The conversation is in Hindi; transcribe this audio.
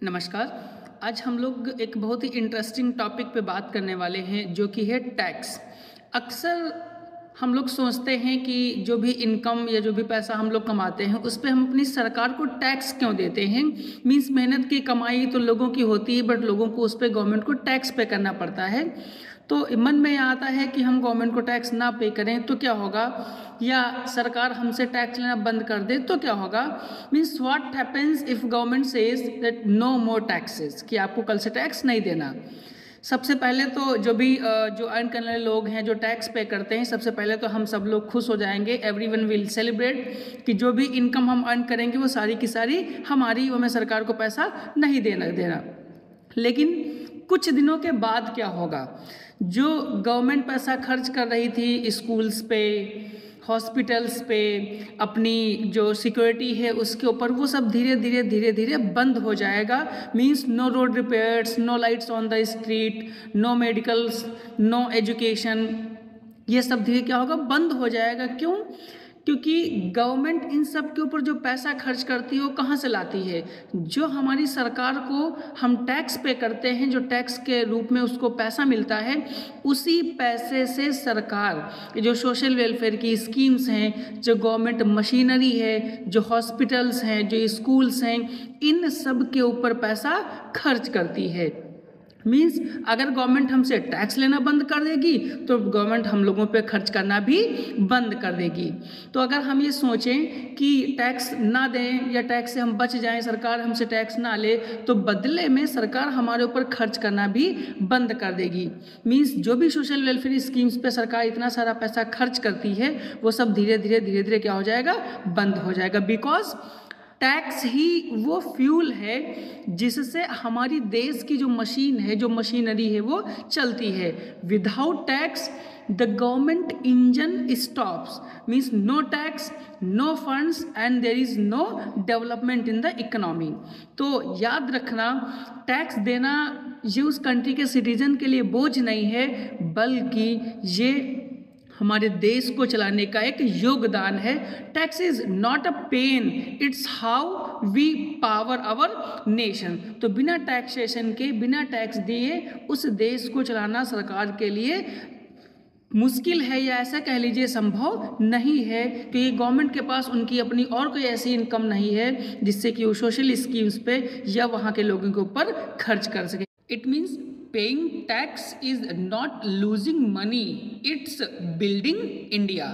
नमस्कार। आज हम लोग एक बहुत ही इंटरेस्टिंग टॉपिक पे बात करने वाले हैं जो कि है टैक्स। अक्सर हम लोग सोचते हैं कि जो भी इनकम या जो भी पैसा हम लोग कमाते हैं उस पे हम अपनी सरकार को टैक्स क्यों देते हैं। मीन्स मेहनत की कमाई तो लोगों की होती है बट लोगों को उस पर गवर्नमेंट को टैक्स पे करना पड़ता है। तो मन में आता है कि हम गवर्नमेंट को टैक्स ना पे करें तो क्या होगा, या सरकार हमसे टैक्स लेना बंद कर दे तो क्या होगा। Means what happens if government says that no more taxes, कि आपको कल से टैक्स नहीं देना। सबसे पहले तो जो अर्न करने वाले लोग हैं जो टैक्स पे करते हैं, सबसे पहले तो हम सब लोग खुश हो जाएंगे। एवरीवन विल सेलिब्रेट कि जो भी इनकम हम अर्न करेंगे वो सारी की सारी हमारी, वो हमें सरकार को पैसा नहीं देना। लेकिन कुछ दिनों के बाद क्या होगा, जो गवर्नमेंट पैसा खर्च कर रही थी स्कूल्स पे, हॉस्पिटल्स पे, अपनी जो सिक्योरिटी है उसके ऊपर, वो सब धीरे धीरे बंद हो जाएगा। Means no road repairs, no lights on the street, no medicals, no education, ये सब धीरे क्या होगा, बंद हो जाएगा। क्यों? क्योंकि गवर्नमेंट इन सब के ऊपर जो पैसा खर्च करती है वो कहाँ से लाती है? जो हमारी सरकार को हम टैक्स पे करते हैं, जो टैक्स के रूप में उसको पैसा मिलता है, उसी पैसे से सरकार जो सोशल वेलफेयर की स्कीम्स हैं, जो गवर्नमेंट मशीनरी है, जो हॉस्पिटल्स हैं, जो स्कूल्स हैं, इन सब के ऊपर पैसा खर्च करती है। मीन्स अगर गवर्नमेंट हमसे टैक्स लेना बंद कर देगी तो गवर्नमेंट हम लोगों पे खर्च करना भी बंद कर देगी। तो अगर हम ये सोचें कि टैक्स ना दें या टैक्स से हम बच जाएं, सरकार हमसे टैक्स ना ले, तो बदले में सरकार हमारे ऊपर खर्च करना भी बंद कर देगी। मीन्स जो भी सोशल वेलफेयर स्कीम्स पे सरकार इतना सारा पैसा खर्च करती है वो सब धीरे धीरे क्या हो जाएगा, बंद हो जाएगा। बिकॉज टैक्स ही वो फ्यूल है जिससे हमारी देश की जो मशीन है, जो मशीनरी है, वो चलती है। Without tax the government engine stops. Means no tax, no funds and there is no development in the economy. तो याद रखना, टैक्स देना ये उस कंट्री के सिटीजन के लिए बोझ नहीं है, बल्कि ये हमारे देश को चलाने का एक योगदान है। Tax is not a pain, it's how we power our nation. तो बिना टैक्सेशन के, बिना टैक्स दिए उस देश को चलाना सरकार के लिए मुश्किल है, या ऐसा कह लीजिए संभव नहीं है, क्योंकि गवर्नमेंट के पास उनकी अपनी और कोई ऐसी इनकम नहीं है जिससे कि वो सोशल स्कीम्स पे या वहाँ के लोगों के ऊपर खर्च कर सके। It means paying tax is not losing money, it's building India.